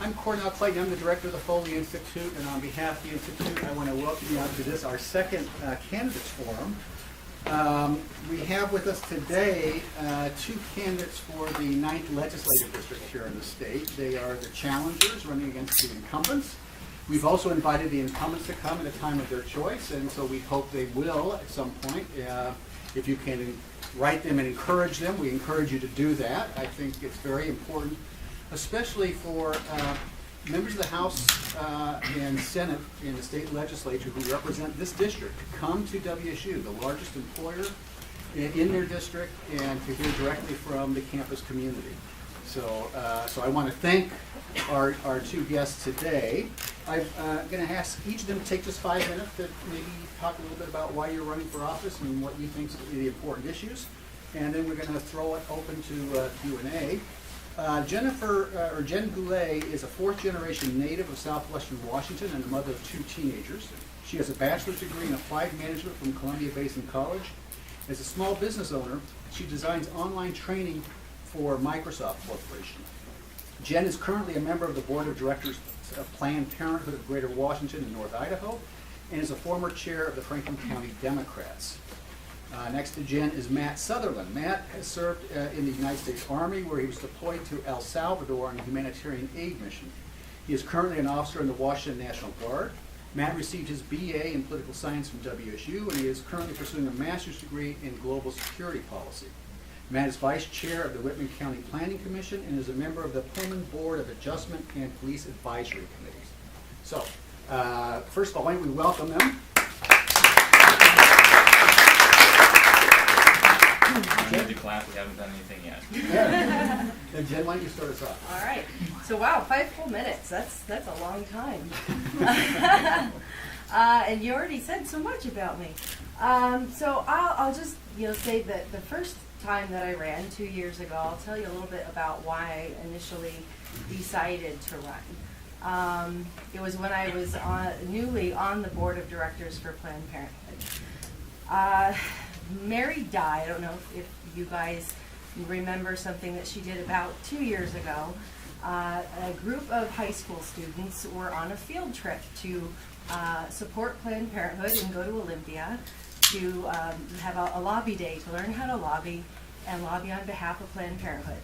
I'm Cornell Clayton. I'm the director of the Foley Institute, and on behalf of the Institute, I want to welcome you out to this, our second candidates forum. We have with us today two candidates for the 9th Legislative District here in the state. They are the challengers running against the incumbents. We've also invited the incumbents to come at a time of their choice, and so we hope they will at some point. If you can write them and encourage them, we encourage you to do that. I think it's very important, especially for members of the House and Senate in the state legislature who represent this district to come to WSU, the largest employer in their district, and to hear directly from the campus community. So I want to thank our two guests today. I'm going to ask each of them to take just 5 minutes to maybe talk a little bit about why you're running for office and what you think are the important issues. And then we're going to throw it open to Q&A. Jen Goulet is a fourth-generation native of southwestern Washington and the mother of two teenagers. She has a bachelor's degree in applied management from Columbia Basin College. As a small business owner, she designs online training for Microsoft Corporation. Jen is currently a member of the board of directors of Planned Parenthood of Greater Washington and North Idaho, and is a former chair of the Franklin County Democrats. Next to Jen is Matt Sutherland. Matt has served in the United States Army, where he was deployed to El Salvador on a humanitarian aid mission. He is currently an officer in the Washington National Guard. Matt received his BA in political science from WSU, and he is currently pursuing a master's degree in global security policy. Matt is vice chair of the Whitman County Planning Commission and is a member of the Pullman Board of Adjustment and Police Advisory Committees. So, first of all, why don't we welcome them? We need to clap. We haven't done anything yet. Yeah. And Jen, why don't you start us off? All right. So wow, 5 full minutes. That's a long time. And you already said so much about me. So I'll just say that the first time that I ran 2 years ago, I'll tell you a little bit about why I initially decided to run. It was when I was newly on the board of directors for Planned Parenthood. Mary Dye, I don't know if you guys remember something that she did about 2 years ago. A group of high school students were on a field trip to support Planned Parenthood and go to Olympia to have a lobby day to learn how to lobby and lobby on behalf of Planned Parenthood.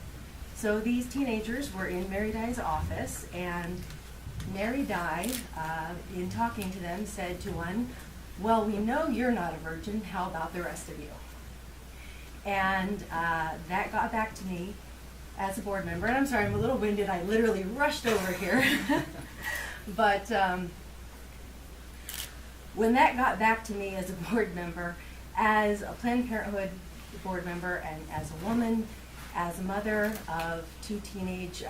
So these teenagers were in Mary Dye's office, and Mary Dye, in talking to them, said to one, "Well, we know you're not a virgin. How about the rest of you?" And that got back to me as a board member. And I'm sorry, I'm a little winded. I literally rushed over here. But when that got back to me as a board member, as a Planned Parenthood board member, and as a woman, as a mother of two teenage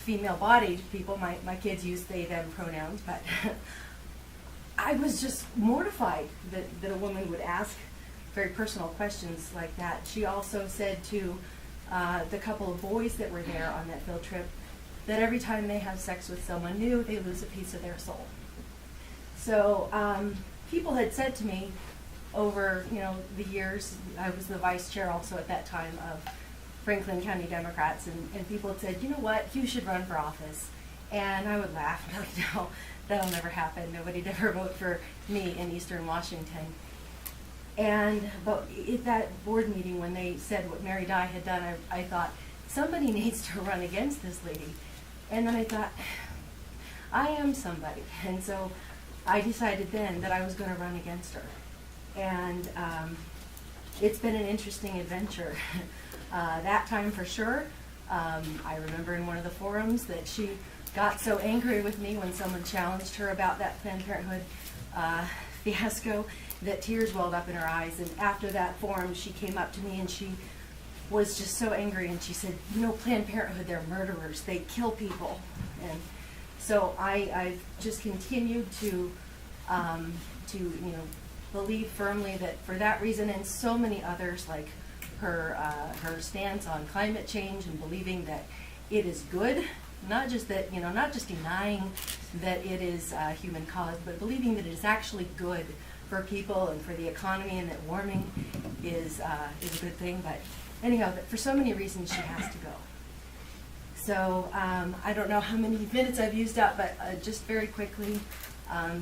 female-bodied people, my kids use they, them pronouns, but I was just mortified that a woman would ask very personal questions like that. She also said to the couple of boys that were there on that field trip that every time they have sex with someone new, they lose a piece of their soul. So people had said to me over the years, I was the vice chair also at that time of Franklin County Democrats, and people had said, "You know what, you should run for office." And I would laugh and be like, "No, that'll never happen. Nobody'd ever vote for me in Eastern Washington." But at that board meeting, when they said what Mary Dye had done, I thought, somebody needs to run against this lady. And then I thought, I am somebody. And so I decided then that I was going to run against her. And it's been an interesting adventure. That time for sure. I remember in one of the forums that she got so angry with me when someone challenged her about that Planned Parenthood fiasco that tears welled up in her eyes. And after that forum, she came up to me and she was just so angry, and she said, Planned Parenthood, they're murderers. They kill people. And so I've just continued to believe firmly that for that reason and so many others, like her stance on climate change and believing that it is good, not just denying that it is human caused, but believing that it is actually good for people and for the economy, and that warming is a good thing. But anyhow, for so many reasons, she has to go. So I don't know how many minutes I've used up, but just very quickly.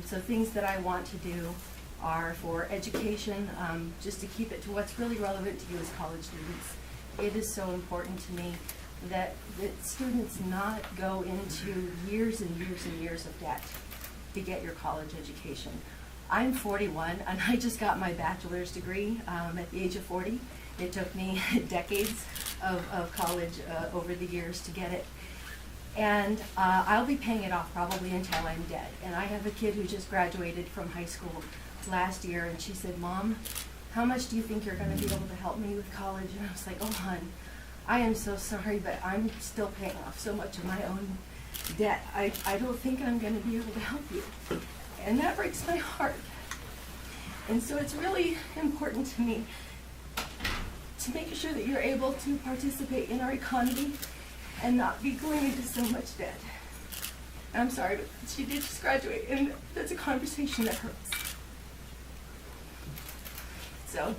So things that I want to do are for education, just to keep it to what's really relevant to you as college students. It is so important to me that students not go into years and years and years of debt to get your college education. I'm 41 and I just got my bachelor's degree at the age of 40. It took me decades of college over the years to get it. And I'll be paying it off probably until I'm dead. And I have a kid who just graduated from high school last year, and she said, "Mom, how much do you think you're going to be able to help me with college?" And I was like, "Oh, hon, I am so sorry, but I'm still paying off so much of my own debt. I don't think I'm going to be able to help you." And that breaks my heart. And so it's really important to me to make sure that you're able to participate in our economy and not be going into so much debt. And I'm sorry, but she did just graduate, and that's a conversation that hurts. So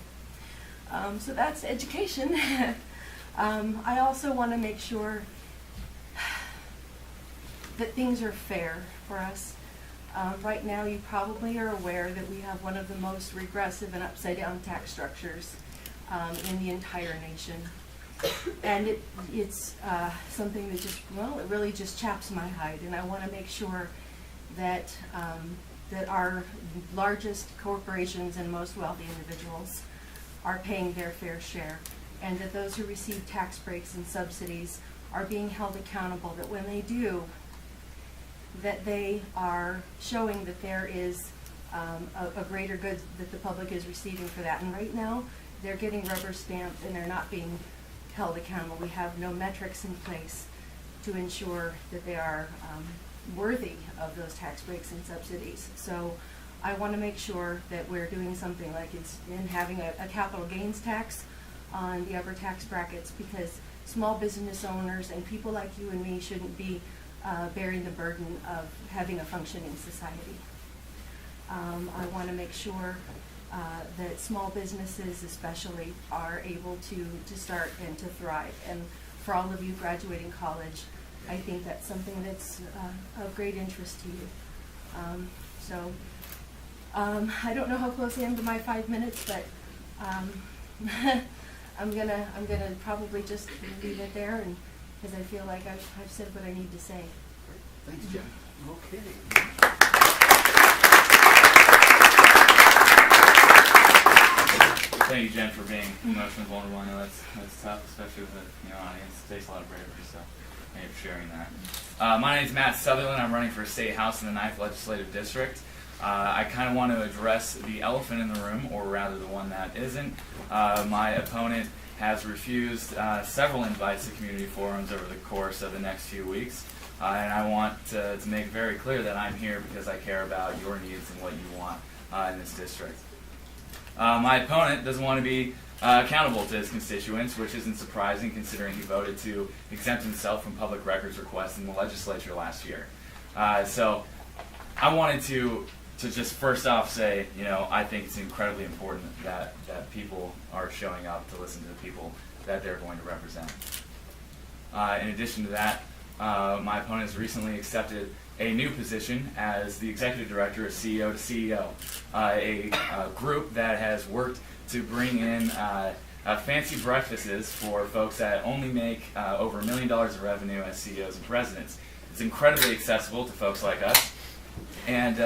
that's education. I also want to make sure that things are fair for us. Right now, you probably are aware that we have one of the most regressive and upside-down tax structures in the entire nation. And it's something that just, well, it really just chaps my hide. And I want to make sure that that our largest corporations and most wealthy individuals are paying their fair share, and that those who receive tax breaks and subsidies are being held accountable, that when they do, that they are showing that there is a greater good that the public is receiving for that. And right now, they're getting rubber stamped and they're not being held accountable. We have no metrics in place to ensure that they are worthy of those tax breaks and subsidies. So I want to make sure that we're doing something like it's in having a capital gains tax on the upper tax brackets, because small business owners and people like you and me shouldn't be bearing the burden of having a functioning society. I want to make sure that small businesses especially are able to start and to thrive. And for all of you graduating college, I think that's something that's of great interest to you. I don't know how close I am to my 5 minutes, but I'm gonna probably just leave it there, and because I feel like I've said what I need to say. Thanks, Jen. Okay. Thank you, Jen, for being emotionally vulnerable. I know that's tough, especially with the audience. It takes a lot of bravery, so thank you for sharing that. My name is Matt Sutherland. I'm running for State House in the 9th Legislative District. I kind of want to address the elephant in the room, or rather the one that isn't. My opponent has refused several invites to community forums over the course of the next few weeks. And I want to make it very clear that I'm here because I care about your needs and what you want in this district. My opponent doesn't want to be accountable to his constituents, which isn't surprising considering he voted to exempt himself from public records requests in the legislature last year. So I wanted to just first off say, I think it's incredibly important that people are showing up to listen to the people that they're going to represent. In addition to that, my opponent has recently accepted a new position as the executive director of CEO to CEO, a group that has worked to bring in fancy breakfasts for folks that only make over $1 million of revenue as CEOs and presidents. It's incredibly accessible to folks like us. And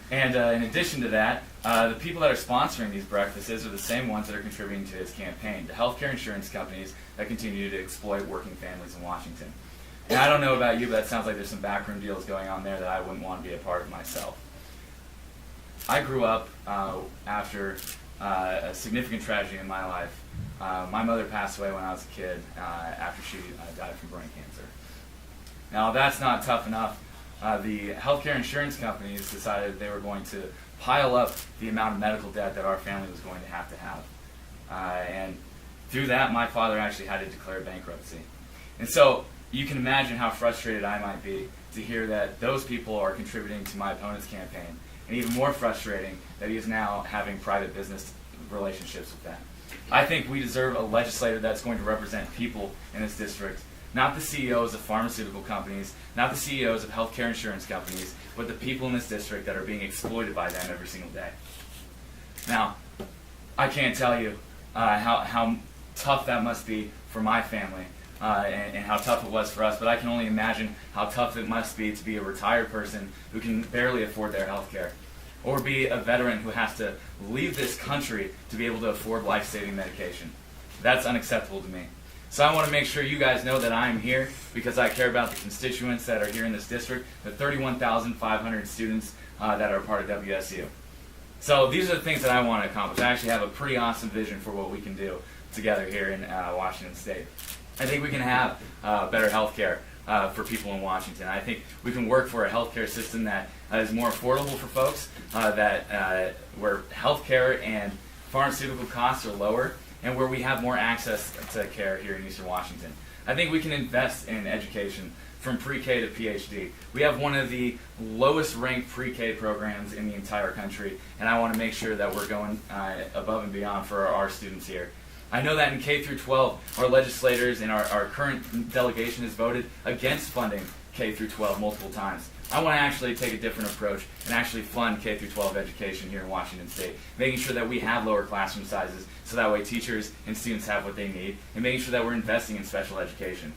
in addition to that, the people that are sponsoring these breakfasts are the same ones that are contributing to his campaign, the healthcare insurance companies that continue to exploit working families in Washington. And I don't know about you, but that sounds like there's some backroom deals going on there that I wouldn't want to be a part of myself. I grew up after a significant tragedy in my life. My mother passed away when I was a kid after she died from brain cancer. Now, that's not tough enough. The healthcare insurance companies decided they were going to pile up the amount of medical debt that our family was going to have. And through that, my father actually had to declare bankruptcy. And so you can imagine how frustrated I might be to hear that those people are contributing to my opponent's campaign, and even more frustrating that he is now having private business relationships with them. I think we deserve a legislator that's going to represent people in this district, Not the CEOs of pharmaceutical companies, not the CEOs of healthcare insurance companies, but the people in this district that are being exploited by them every single day. Now, I can't tell you how tough that must be for my family and how tough it was for us, but I can only imagine how tough it must be to be a retired person who can barely afford their health care, or be a veteran who has to leave this country to be able to afford life-saving medication. That's unacceptable to me. So I want to make sure you guys know that I am here because I care about the constituents that are here in this district, the 31,500 students that are part of WSU. So these are the things that I want to accomplish. I actually have a pretty awesome vision for what we can do together here in Washington State. I think we can have better health care for people in Washington. I think we can work for a healthcare system that is more affordable for folks, where healthcare and pharmaceutical costs are lower, and where we have more access to care here in Eastern Washington. I think we can invest in education from pre-K to PhD. We have one of the lowest ranked pre-K programs in the entire country, and I want to make sure that we're going above and beyond for our students here. I know that in K through 12, our legislators and our current delegation has voted against funding K through 12 multiple times. I want to actually take a different approach and actually fund K through 12 education here in Washington State, making sure that we have lower classroom sizes so that way teachers and students have what they need, and making sure that we're investing in special education.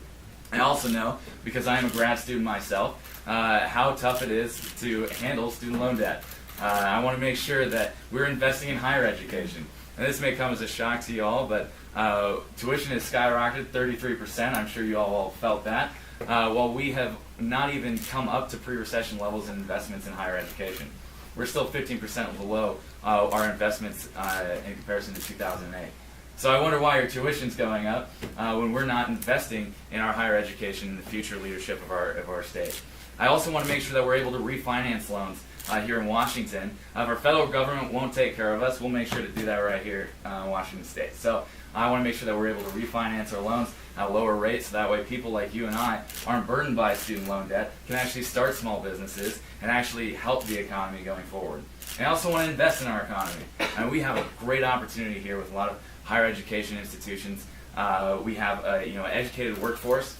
I also know, because I am a grad student myself, how tough it is to handle student loan debt. I want to make sure that we're investing in higher education. And this may come as a shock to you all, but tuition has skyrocketed 33%. I'm sure you all felt that. While we have not even come up to pre-recession levels in investments in higher education. We're still 15% below our investments in comparison to 2008. So I wonder why your tuition's going up when we're not investing in our higher education and the future leadership of our state. I also want to make sure that we're able to refinance loans here in Washington. If our federal government won't take care of us, we'll make sure to do that right here in Washington State. So I want to make sure that we're able to refinance our loans at lower rates, so that way people like you and I aren't burdened by student loan debt, can actually start small businesses and actually help the economy going forward. And I also want to invest in our economy. And we have a great opportunity here with a lot of higher education institutions. We have an educated workforce.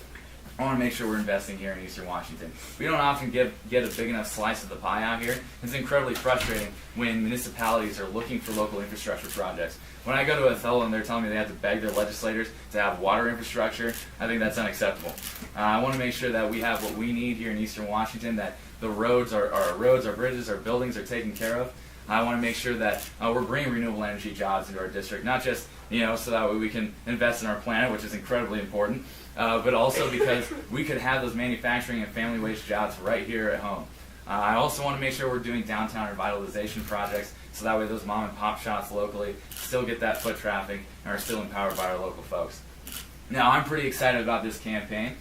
I want to make sure we're investing here in Eastern Washington. We don't often get a big enough slice of the pie out here. It's incredibly frustrating when municipalities are looking for local infrastructure projects. When I go to Othello and they're telling me they have to beg their legislators to have water infrastructure, I think that's unacceptable. I want to make sure that we have what we need here in Eastern Washington, that the roads, our bridges, our buildings are taken care of. I want to make sure that we're bringing renewable energy jobs into our district, not just so that way we can invest in our planet, which is incredibly important, but also because we could have those manufacturing and family wage jobs right here at home. I also want to make sure we're doing downtown revitalization projects, so that way those mom and pop shops locally still get that foot traffic and are still empowered by our local folks. Now, I'm pretty excited about this campaign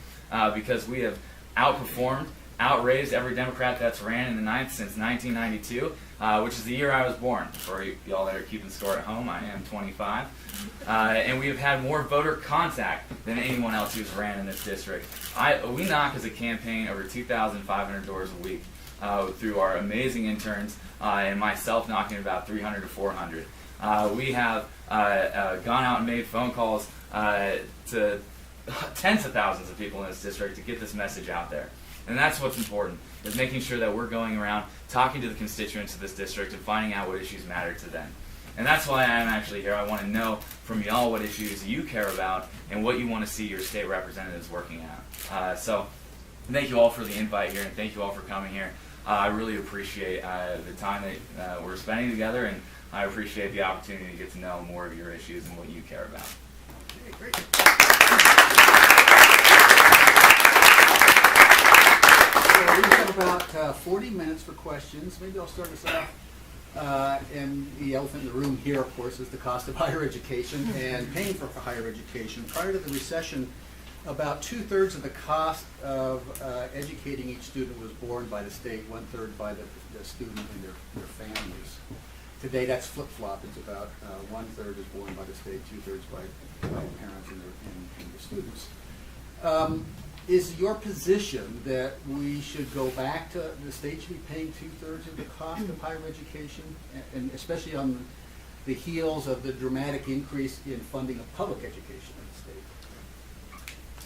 because we have outraised every Democrat that's ran in the 9th since 1992, which is the year I was born. For y'all that are keeping score at home, I am 25. And we have had more voter contact than anyone else who's ran in this district. We knock as a campaign over 2,500 doors a week through our amazing interns and myself knocking about 300 to 400. We have gone out and made phone calls to tens of thousands of people in this district to get this message out there. And that's what's important, is making sure that we're going around talking to the constituents of this district and finding out what issues matter to them. And that's why I'm actually here. I want to know from y'all what issues you care about and what you want to see your state representatives working at. So thank you all for the invite here, and thank you all for coming here. I really appreciate the time that we're spending together, and I appreciate the opportunity to get to know more of your issues and what you care about. Okay, great. So we have about 40 minutes for questions. Maybe I'll start us off. And the elephant in the room here, of course, is the cost of higher education and paying for higher education. Prior to the recession, about 2/3 of the cost of educating each student was borne by the state, 1/3 by the student and their families. Today, that's flip-flop. It's about 1/3 is borne by the state, 2/3 by parents and the students. Is your position that we should go back to the state should be paying 2/3 of the cost of higher education, and especially on the heels of the dramatic increase in funding of public education in the state?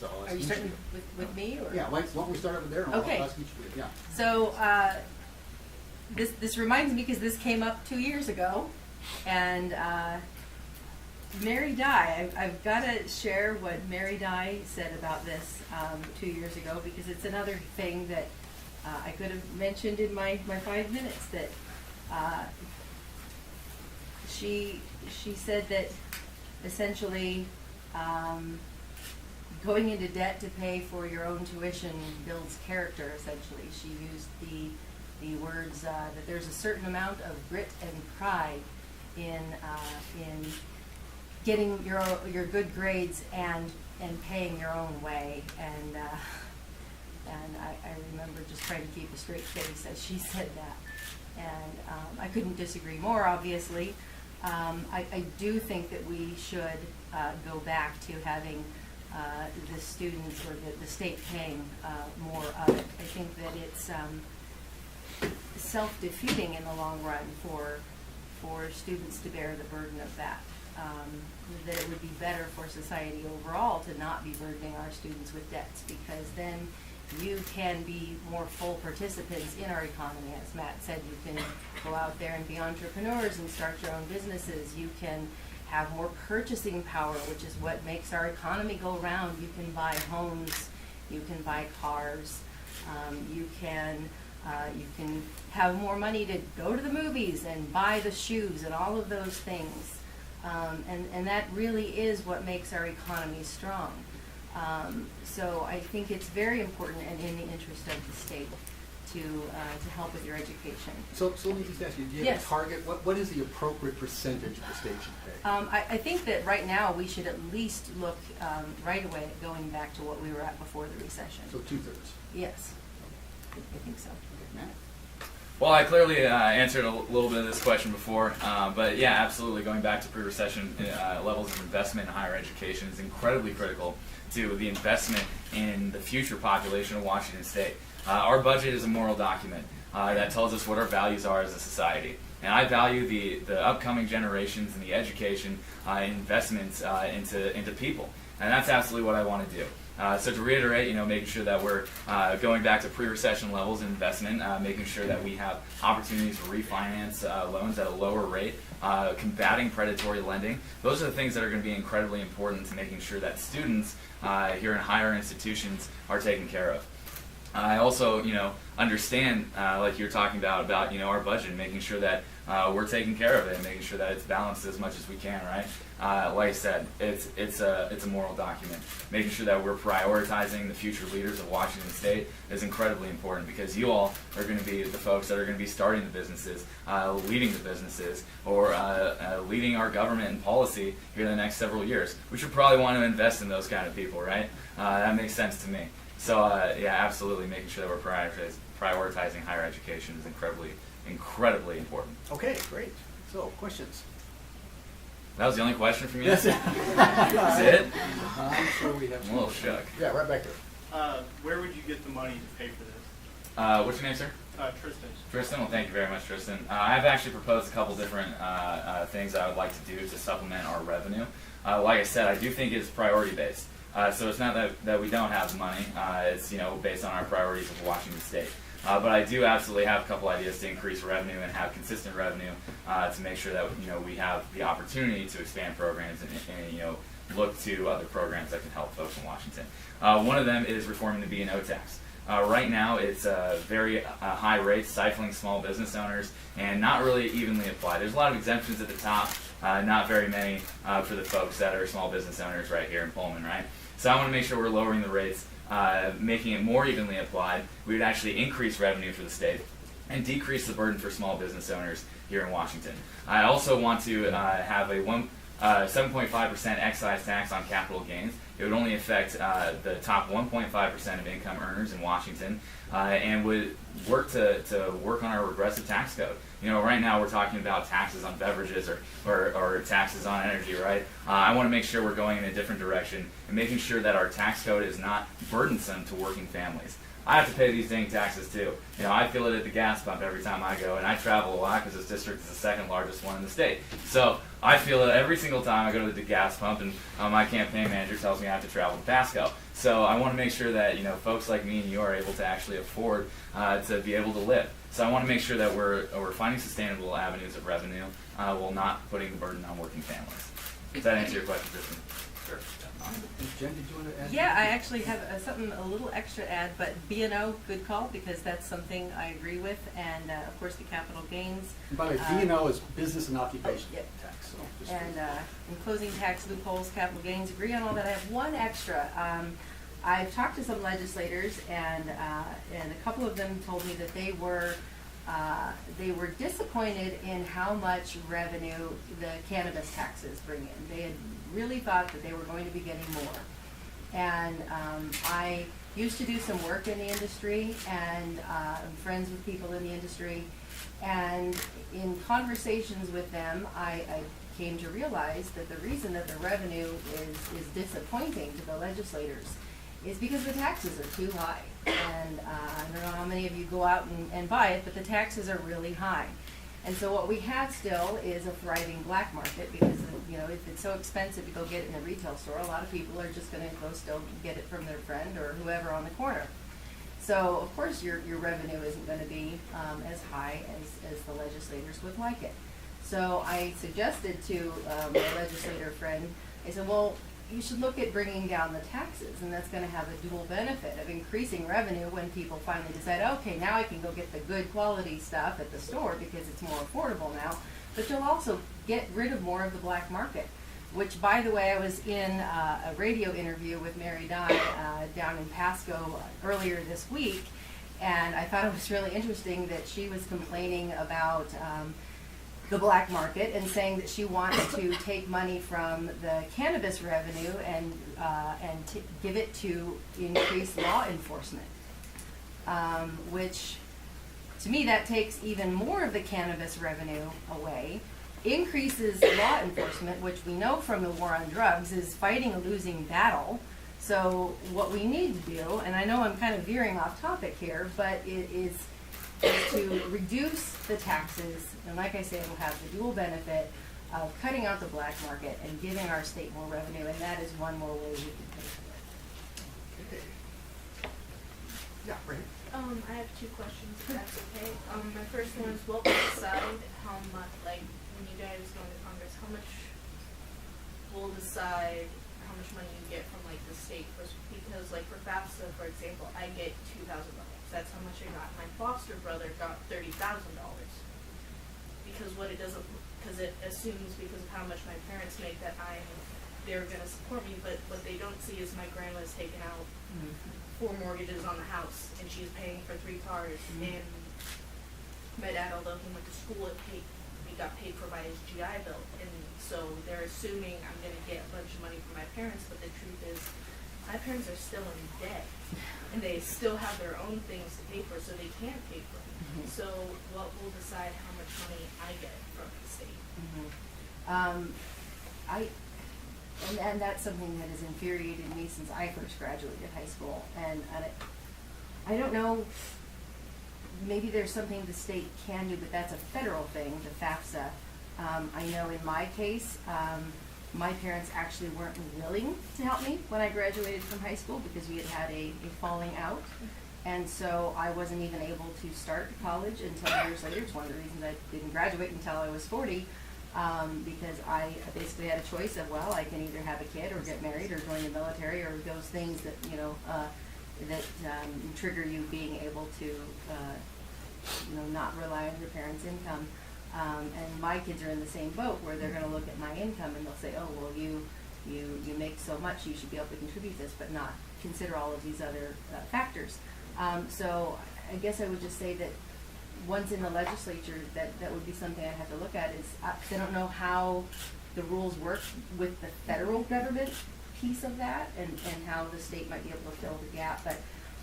so I'll Are ask you each starting of with me, or? Yeah, why don't we start over there and Okay. I'll ask each of you, yeah. So, this reminds me, because this came up 2 years ago, and Mary Dye, I've got to share what Mary Dye said about this 2 years ago, because it's another thing that I could have mentioned in my 5 minutes, that she said that essentially going into debt to pay for your own tuition builds character. Essentially, she used the words that there's a certain amount of grit and pride in getting your good grades and paying your own way. And I remember just trying to keep a straight face as she said that. And I couldn't disagree more, obviously. I do think that we should go back to having the students or the state paying more of it. I think that it's self-defeating in the long run for students to bear the burden of that. That it would be better for society overall to not be burdening our students with debts, because then you can be more full participants in our economy. As Matt said, you can go out there and be entrepreneurs and start your own businesses. You can have more purchasing power, which is what makes our economy go round. You can buy homes, you can buy cars, you can have more money to go to the movies and buy the shoes and all of those things. And that really is what makes our economy strong. So I think it's very important and in the interest of the state to help with your education. So let me just ask you, do you have a target? What is the appropriate percentage the state should pay? I think that right now we should at least look right away at going back to what we were at before the recession. So 2/3. Yes, I think so. Okay, Matt? Well, I clearly answered a little bit of this question before, but yeah, absolutely. Going back to pre-recession levels of investment in higher education is incredibly critical to the investment in the future population of Washington State. Our budget is a moral document that tells us what our values are as a society. And I value the upcoming generations and the education investments into people. And that's absolutely what I want to do. So to reiterate, making sure that we're going back to pre-recession levels of investment, making sure that we have opportunities to refinance loans at a lower rate, combating predatory lending. Those are the things that are going to be incredibly important to making sure that students here in higher institutions are taken care of. I also, understand, like you're talking about our budget, and making sure that we're taking care of it, and making sure that it's balanced as much as we can, right? Like I said, it's a moral document. Making sure that we're prioritizing the future leaders of Washington State is incredibly important, because you all are going to be the folks that are going to be starting the businesses, leading the businesses, or leading our government and policy here in the next several years. We should probably want to invest in those kind of people, right? That makes sense to me. So yeah, absolutely, making sure that we're prioritizing higher education is incredibly important. Okay, great. So, questions? That was the only question from you? That's it. That's it? I'm sure we have I'm some. a little shook. Yeah, right back there. Where would you get the money to pay for this? What's your name, sir? Tristan. Tristan, well, thank you very much, Tristan. I've actually proposed a couple different things I would like to do to supplement our revenue. Like I said, I do think it's priority-based. So it's not that we don't have the money. It's based on our priorities of Washington State. But I do absolutely have a couple ideas to increase revenue and have consistent revenue to make sure that we have the opportunity to expand programs and look to other programs that can help folks in Washington. One of them is reforming the B&O tax. Right now, it's very high rates, stifling small business owners, and not really evenly applied. There's a lot of exemptions at the top, not very many for the folks that are small business owners right here in Pullman, right? So I want to make sure we're lowering the rates, making it more evenly applied. We would actually increase revenue for the state and decrease the burden for small business owners here in Washington. I also want to have a 7.5% excise tax on capital gains. It would only affect the top 1.5% of income earners in Washington, and would work to work on our regressive tax code. Right now we're talking about taxes on beverages or taxes on energy, right? I want to make sure we're going in a different direction and making sure that our tax code is not burdensome to working families. I have to pay these dang taxes too. I feel it at the gas pump every time I go, and I travel a lot because this district is the second largest one in the state. So I feel it every single time I go to the gas pump, and my campaign manager tells me I have to travel to Pasco. So I want to make sure that folks like me and you are able to actually afford to be able to live. So I want to make sure that we're finding sustainable avenues of revenue while not putting the burden on working families. Does that answer your question, Kristen? Sure. Jen, did you want to add? Yeah, I actually have something a little extra to add, but B&O, good call, because that's something I agree with, and of course the capital gains. And by the way, B&O is business and occupation yep. tax. So just And in closing tax loopholes, capital gains, agree on all that. I have one extra. I've talked to some legislators, and a couple of them told me that they were disappointed in how much revenue the cannabis taxes bring in. They had really thought that they were going to be getting more. And I used to do some work in the industry, and I'm friends with people in the industry. And in conversations with them, I came to realize that the reason that the revenue is disappointing to the legislators is because the taxes are too high. And I don't know how many of you go out and buy it, but the taxes are really high. And so what we have still is a thriving black market because, if it's so expensive to go get it in a retail store, a lot of people are just going to go still get it from their friend or whoever on the corner. So, of course, your revenue isn't going to be as high as the legislators would like it. So I suggested to my legislator friend, I said, well, you should look at bringing down the taxes, and that's going to have a dual benefit of increasing revenue when people finally decide, okay, now I can go get the good quality stuff at the store because it's more affordable now, but you'll also get rid of more of the black market, which, by the way, I was in a radio interview with Mary Dye down in Pasco earlier this week, and I thought it was really interesting that she was complaining about the black market and saying that she wants to take money from the cannabis revenue and give it to increase law enforcement, which to me that takes even more of the cannabis revenue away, increases law enforcement, which we know from the war on drugs is fighting a losing battle. So what we need to do, and I know I'm kind of veering off topic here, but it is to reduce the taxes, and like I say, it will have the dual benefit of cutting out the black market and giving our state more revenue, and that is one more way we can pay for it. Okay. Yeah, right. I have two questions, if that's okay. My first one is, what will decide how much, like, when you guys go into Congress, how much will decide how much money you get from, like, the state? Because, like, for FAFSA, for example, I get $2,000. That's how much I got. My foster brother got $30,000. Because what it doesn't, because it assumes because of how much my parents make that they're going to support me, but what they don't see is my grandma's taken out 4 mortgages on the house, and she's paying for 3 cars. And my dad, although he went to school, he got paid for by his GI Bill, and so they're assuming I'm going to get a bunch of money from my parents, but the truth is my parents are still in debt, and they still have their own things to pay for, so they can't pay for it. So what will decide how much money I get from the state? And that's something that has infuriated me since I first graduated high school. And I don't know, maybe there's something the state can do, but that's a federal thing, the FAFSA. I know in my case, my parents actually weren't willing to help me when I graduated from high school because we had had a falling out. And so I wasn't even able to start college until years later. It's one of the reasons I didn't graduate until I was 40. Because I basically had a choice of, well, I can either have a kid or get married or join the military or those things that, trigger you being able to, not rely on your parents' income. And my kids are in the same boat where they're going to look at my income and they'll say, oh, well, you make so much, you should be able to contribute this, but not consider all of these other factors. So I guess I would just say that once in the legislature, that would be something I'd have to look at. Is I don't know how the rules work with the federal government piece of that, and how the state might be able to fill the gap. But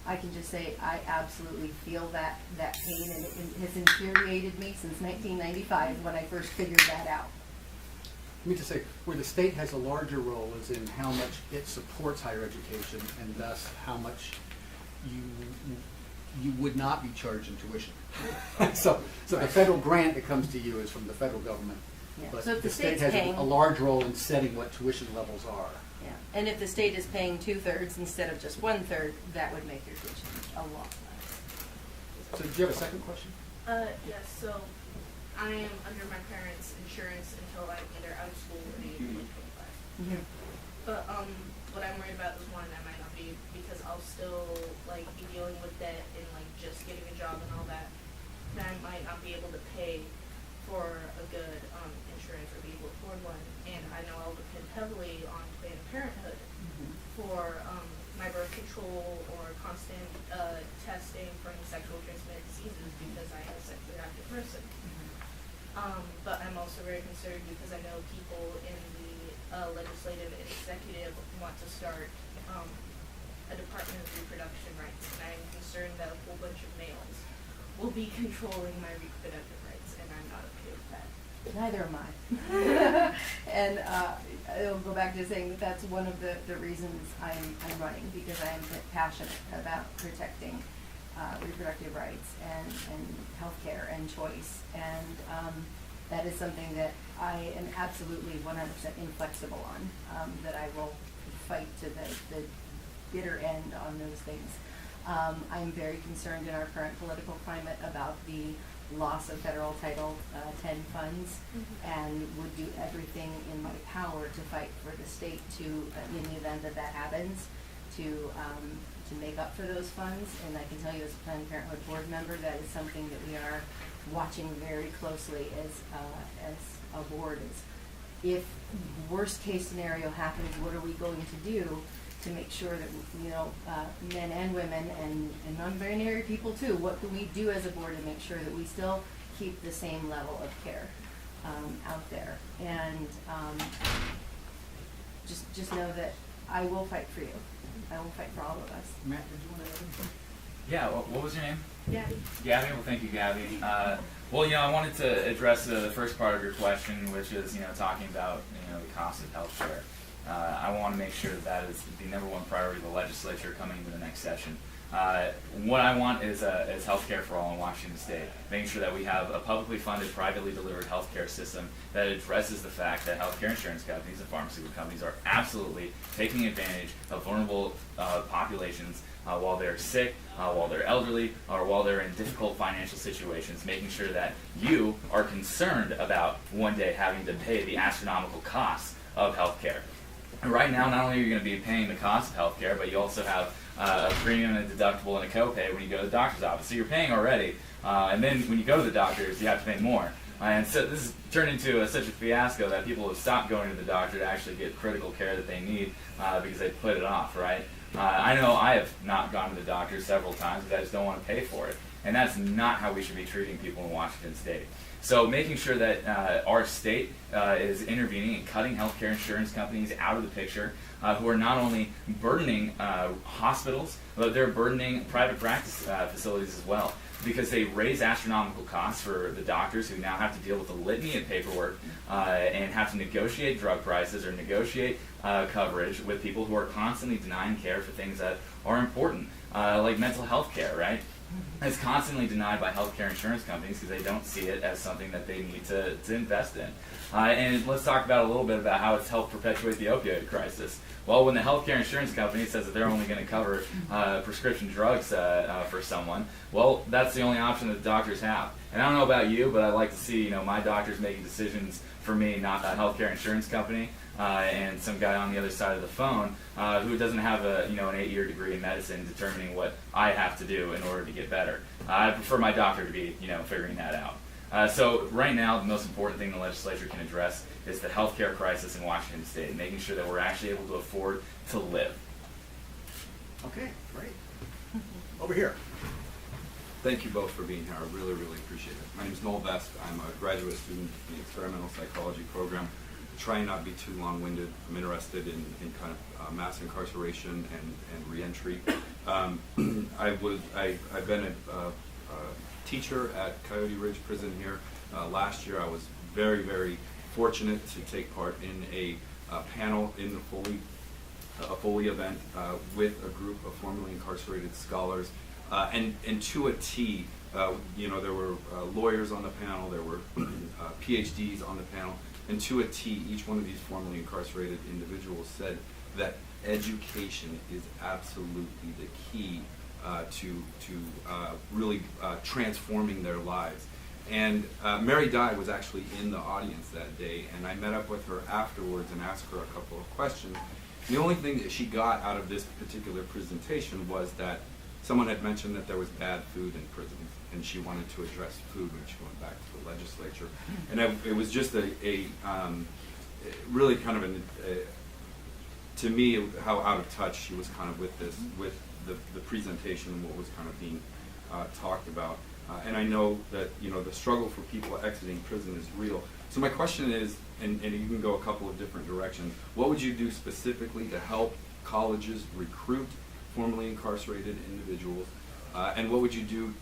I can just say I absolutely feel that pain, and it has infuriated me since 1995 when I first figured that out. Let me just say, where the state has a larger role is in how much it supports higher education, and thus how much you would not be charged in tuition. so the federal grant that comes to you is from the federal government. Yeah. But So if the the state state's has paying, a large role in setting what tuition levels are. Yeah, and if the state is paying 2/3 instead of just 1/3, that would make your tuition a lot less. So, do you have a second question? Yes, so I am under my parents' insurance until I'm either out of school or the age of like 25. But what I'm worried about is one, I might not be, because I'll still like be dealing with debt and like just getting a job and all that. Then I might not be able to pay for a good insurance or be able to afford one. And I know I'll depend heavily on Planned Parenthood for my birth control or constant testing for any sexual transmitted diseases because I am a sexually active person. But I'm also very concerned because I know people in the legislative and executive want to start a Department of Reproduction Rights, and I'm concerned that a whole bunch of males will be controlling my reproductive rights, and I'm not okay with that. Neither am I. And I'll go back to saying that that's one of the reasons I'm running, because I am passionate about protecting reproductive rights and healthcare and choice. And that is something that I am absolutely 100% inflexible on, that I will fight to the bitter end on those things. I'm very concerned in our current political climate about the loss of federal Title X funds, and would do everything in my power to fight for the state to, in the event that that happens, to make up for those funds. And I can tell you as a Planned Parenthood board member, that is something that we are watching very closely as a board. Is if worst case scenario happens, what are we going to do to make sure that, you know, men and women and non-binary people too, what do we do as a board to make sure that we still keep the same level of care out there? And just know that I will fight for you. I will fight for all of us. Matt, did you want to add anything? Yeah, what was your name? Gabby. Gabby, well, thank you, Gabby. Well, you know, I wanted to address the first part of your question, which is, you know, talking about, you know, the cost of health care. I want to make sure that is the number one priority of the legislature coming into the next session. What I want is health care for all in Washington State, making sure that we have a publicly funded, privately delivered health care system that addresses the fact that health care insurance companies and pharmaceutical companies are absolutely taking advantage of vulnerable populations while they're sick, while they're elderly, or while they're in difficult financial situations, making sure that you are concerned about one day having to pay the astronomical costs of health care. And right now, not only are you going to be paying the cost of health care, but you also have a premium and a deductible and a copay when you go to the doctor's office. So you're paying already, and then when you go to the doctors, you have to pay more. And so this has turned into such a fiasco that people have stopped going to the doctor to actually get critical care that they need because they put it off, right? I know I have not gone to the doctor several times because I just don't want to pay for it. And that's not how we should be treating people in Washington State. So making sure that our state is intervening and cutting healthcare insurance companies out of the picture, who are not only burdening hospitals, but they're burdening private practice facilities as well, because they raise astronomical costs for the doctors who now have to deal with a litany of paperwork and have to negotiate drug prices or negotiate coverage with people who are constantly denying care for things that are important, like mental health care, right? It's constantly denied by healthcare insurance companies because they don't see it as something that they need to invest in. And let's talk about a little bit about how it's helped perpetuate the opioid crisis. Well, when the healthcare insurance company says that they're only going to cover prescription drugs for someone, well, that's the only option that the doctors have. And I don't know about you, but I like to see, you know, my doctors making decisions for me, not a healthcare insurance company and some guy on the other side of the phone who doesn't have an 8-year degree in medicine determining what I have to do in order to get better. I prefer my doctor to be, figuring that out. So right now, the most important thing the legislature can address is the healthcare crisis in Washington State, making sure that we're actually able to afford to live. Okay, great. Over here. Thank you both for being here. I really, really appreciate it. My name is Noel Best. I'm a graduate student in the experimental psychology program. Trying not to be too long-winded. I'm interested in kind of mass incarceration and reentry. I've been a teacher at Coyote Ridge Prison here. Last year I was very, very fortunate to take part in a panel in the Foley event with a group of formerly incarcerated scholars. And to a T, there were lawyers on the panel, there were PhDs on the panel, and to a T, each one of these formerly incarcerated individuals said that education is absolutely the key to really transforming their lives. And Mary Dye was actually in the audience that day, and I met up with her afterwards and asked her a couple of questions. The only thing that she got out of this particular presentation was that someone had mentioned that there was bad food in prisons, and she wanted to address food when she went back to the legislature. And it was just really kind of to me, how out of touch she was kind of with this, with the presentation and what was kind of being talked about. And I know that, you know, the struggle for people exiting prison is real. So my question is, and you can go a couple of different directions, what would you do specifically to help colleges recruit formerly incarcerated individuals? And what would you do,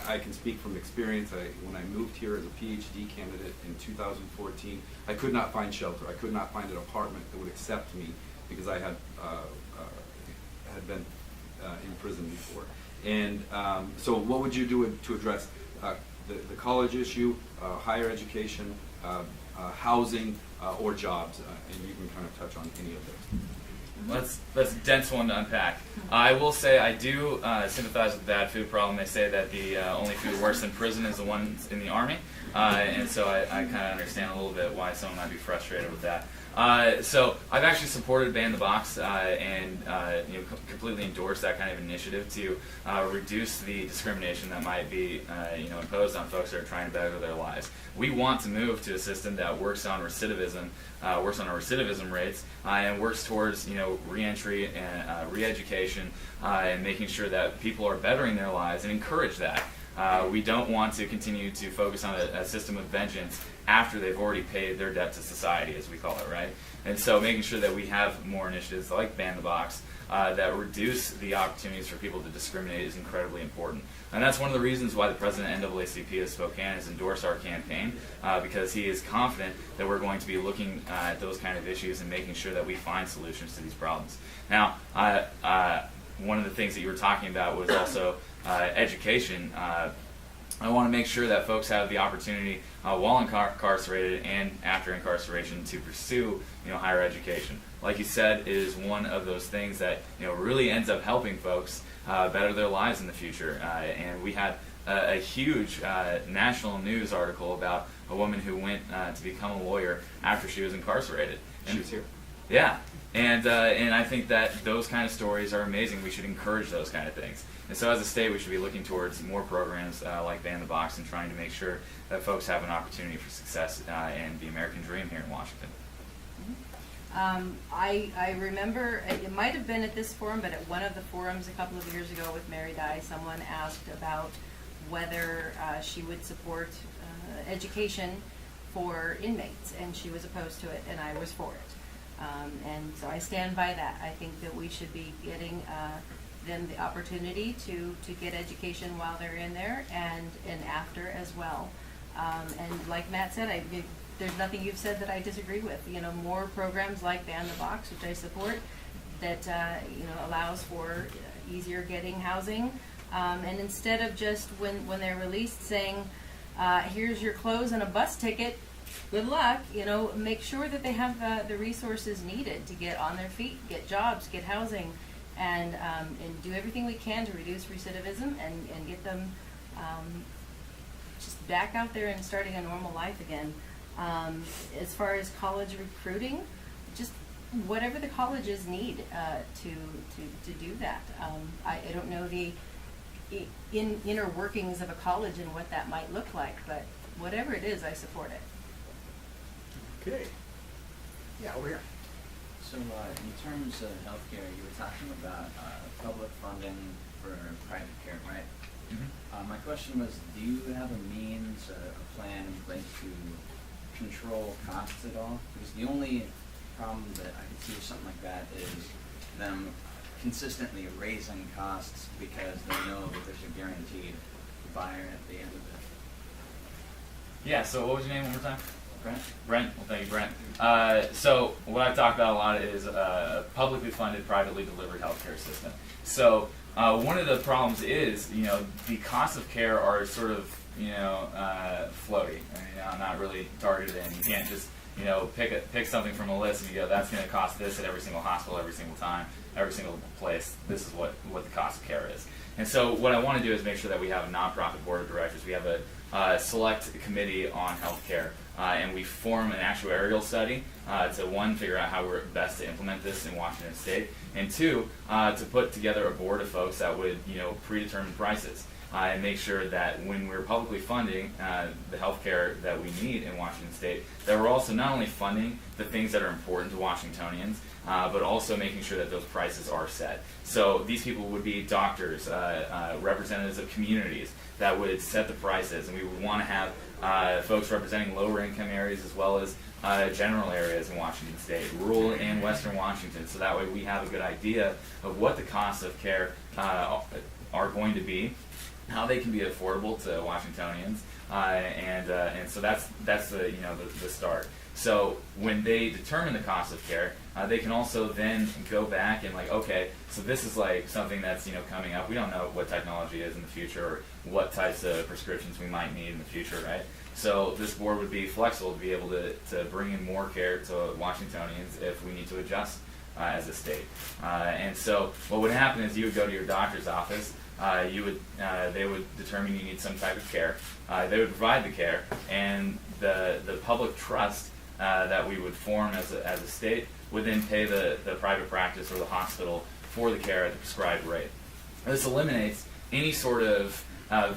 I can speak from experience, when I moved here as a PhD candidate in 2014, I could not find shelter. I could not find an apartment that would accept me because I had been in prison before. And so what would you do to address the college issue, higher education, housing, or jobs? And you can kind of touch on any of those. That's a dense one to unpack. I will say I do sympathize with the bad food problem. They say that the only food worse than prison is the ones in the Army. And so I kind of understand a little bit why someone might be frustrated with that. So I've actually supported Ban the Box and completely endorsed that kind of initiative to reduce the discrimination that might be imposed on folks that are trying to better their lives. We want to move to a system that works on recidivism, works on our recidivism rates, and works towards reentry and re-education and making sure that people are bettering their lives and encourage that. We don't want to continue to focus on a system of vengeance after they've already paid their debt to society, as we call it, right? And so making sure that we have more initiatives like Ban the Box that reduce the opportunities for people to discriminate is incredibly important. And that's one of the reasons why the president of NAACP of Spokane has endorsed our campaign, because he is confident that we're going to be looking at those kind of issues and making sure that we find solutions to these problems. Now, one of the things that you were talking about was also education. I want to make sure that folks have the opportunity while incarcerated and after incarceration to pursue higher education. Like you said, it is one of those things that really ends up helping folks better their lives in the future. And we had a huge national news article about a woman who went to become a lawyer after she was incarcerated. She was here. Yeah, and I think that those kind of stories are amazing. We should encourage those kind of things. And so as a state, we should be looking towards more programs like Ban the Box and trying to make sure that folks have an opportunity for success and the American dream here in Washington. I remember, it might have been at this forum, but at one of the forums a couple of years ago with Mary Dye, someone asked about whether she would support education for inmates, and she was opposed to it, and I was for it. And so I stand by that. I think that we should be getting them the opportunity to get education while they're in there and after as well. And like Matt said, there's nothing you've said that I disagree with. More programs like Ban the Box, which I support, that allows for easier getting housing. And instead of just when they're released saying, here's your clothes and a bus ticket, good luck, make sure that they have the resources needed to get on their feet, get jobs, get housing, and do everything we can to reduce recidivism and get them just back out there and starting a normal life again. As far as college recruiting, just whatever the colleges need to do that. I don't know the inner workings of a college and what that might look like, but whatever it is, I support it. Okay. Yeah, over here. So in terms of healthcare, you were talking about public funding for private care, right? Mm-hmm. My question was, do you have a means, a plan in place to control costs at all? Because the only problem that I could see with something like that is them consistently raising costs because they know that there's a guaranteed buyer at the end of it. Yeah, so what was your name one more time? Brent? Well, thank you, Brent. So what I've talked about a lot is a publicly funded, privately delivered healthcare system. So one of the problems is, the costs of care are sort of, floaty, not really targeted in. You can't just pick something from a list and you go, that's going to cost this at every single hospital, every single time, every single place. This is what the cost of care is. And so what I want to do is make sure that we have a nonprofit board of directors. We have a select committee on healthcare, and we form an actuarial study to, one, figure out how we're best to implement this in Washington State, and two, to put together a board of folks that would predetermine prices. And make sure that when we're publicly funding the healthcare that we need in Washington State, that we're also not only funding the things that are important to Washingtonians, but also making sure that those prices are set. So these people would be doctors, representatives of communities that would set the prices, and we would want to have folks representing lower income areas as well as general areas in Washington State, rural and western Washington, so that way we have a good idea of what the costs of care are going to be, how they can be affordable to Washingtonians, and so that's the start. So when they determine the cost of care, they can also then go back and okay, so this is something that's coming up. We don't know what technology is in the future or what types of prescriptions we might need in the future, right? So this board would be flexible to be able to bring in more care to Washingtonians if we need to adjust as a state. And so what would happen is you would go to your doctor's office. They would determine you need some type of care. They would provide the care, and the public trust that we would form as a state would then pay the private practice or the hospital for the care at the prescribed rate. This eliminates any sort of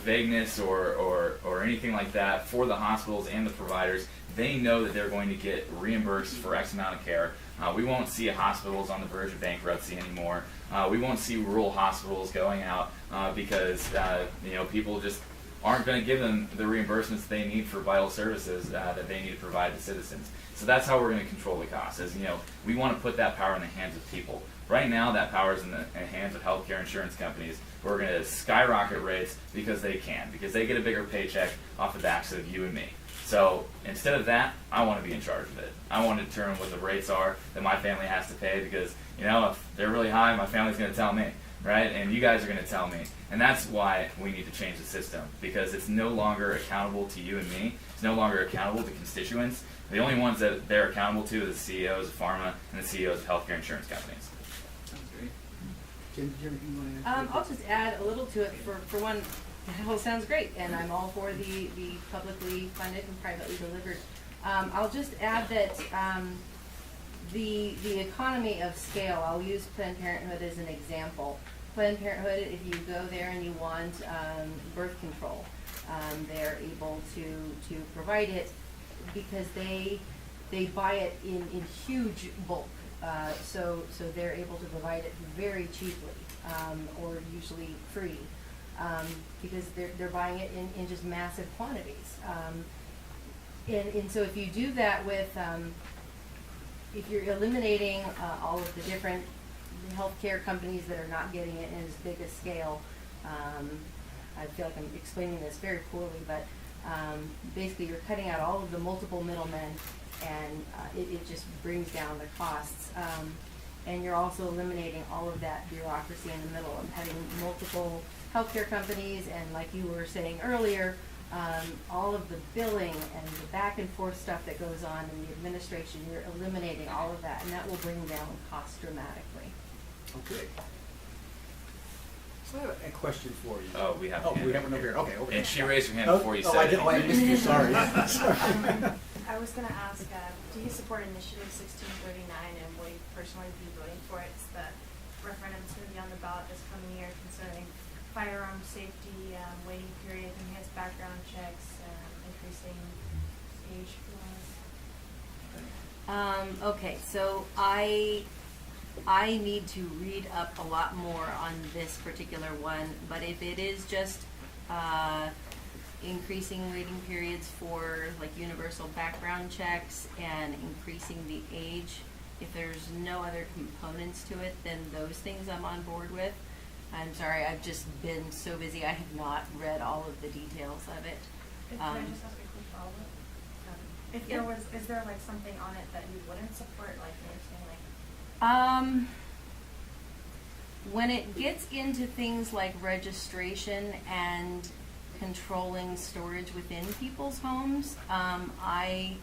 vagueness or anything like that for the hospitals and the providers. They know that they're going to get reimbursed for X amount of care. We won't see hospitals on the verge of bankruptcy anymore. We won't see rural hospitals going out because people just aren't going to give them the reimbursements they need for vital services that they need to provide to citizens. So that's how we're going to control the costs. We want to put that power in the hands of people. Right now, that power is in the hands of healthcare insurance companies who are going to skyrocket rates because they can, because they get a bigger paycheck off the backs of you and me. So instead of that, I want to be in charge of it. I want to determine what the rates are that my family has to pay because, if they're really high, my family's going to tell me, right? And you guys are going to tell me. And that's why we need to change the system, because it's no longer accountable to you and me. It's no longer accountable to constituents. The only ones that they're accountable to are the CEOs of pharma and the CEOs of healthcare insurance companies. Sounds great. Jen, do you have anything you want to add? I'll just add a little to it. For one, that all sounds great, and I'm all for the publicly funded and privately delivered. I'll just add that the economy of scale, I'll use Planned Parenthood as an example. Planned Parenthood, if you go there and you want birth control, they're able to provide it because they buy it in huge bulk. So they're able to provide it very cheaply or usually free. Because they're buying it in just massive quantities. And so if you do that with, if you're eliminating all of the different healthcare companies that are not getting it in as big a scale, I feel like I'm explaining this very poorly, but basically you're cutting out all of the multiple middlemen, and it just brings down the costs. And you're also eliminating all of that bureaucracy in the middle of having multiple healthcare companies, and like you were saying earlier, all of the billing and the back and forth stuff that goes on in the administration, you're eliminating all of that, and that will bring down costs dramatically. Okay. So I have a question for you. Oh, we have. We have one over here. Okay, over here. And she raised her hand before you said I did. Oh, I missed you. Sorry. Sorry. I was going to ask, do you support Initiative 1639, and will you personally be voting for it? It's the referendum that's going to be on the ballot this coming year concerning firearm safety, waiting period, enhanced background checks, increasing age laws. Okay, so I need to read up a lot more on this particular one, but if it is just increasing waiting periods for universal background checks and increasing the age, if there's no other components to it, then those things I'm on board with. I'm sorry, I've just been so busy, I have not read all of the details of it. Can I just ask a quick follow-up? If there was, is there something on it that you wouldn't support, when it gets into things like registration and controlling storage within people's homes, I